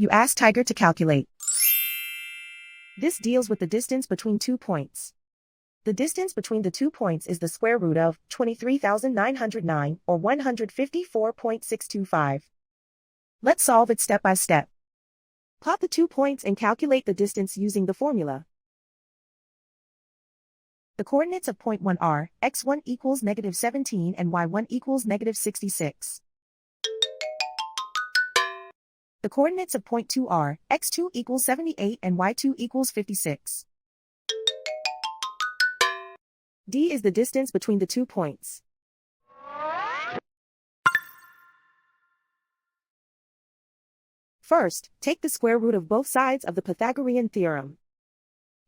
You ask Tiger to calculate. This deals with the distance between 2 points. The distance between the 2 points is the square root of 23,909 or 154.625. Let's solve it step by step. Plot the 2 points and calculate the distance using the formula. The coordinates of point 1 are x1 equals -17 and y1 equals -66. The coordinates of point 2 are x2 equals 78 and y2 equals 56. D is the distance between the 2 points. First, take the square root of both sides of the Pythagorean theorem.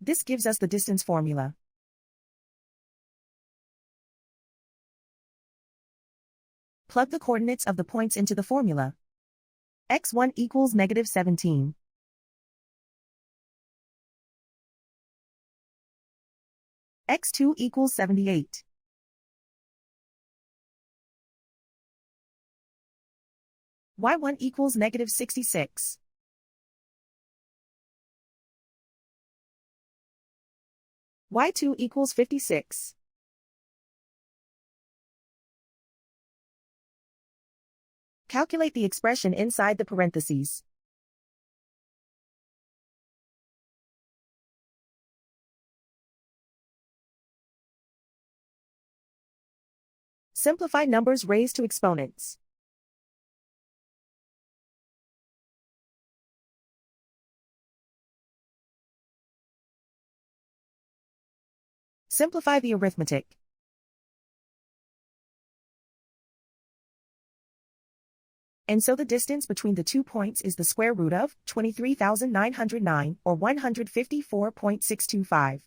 This gives us the distance formula. Plug the coordinates of the points into the formula. x1 equals -17. x2 equals 78. y1 equals -66. y2 equals 56. Calculate the expression inside the parentheses. Simplify numbers raised to exponents. Simplify the arithmetic. And so the distance between the 2 points is the square root of 23,909 or 154.625.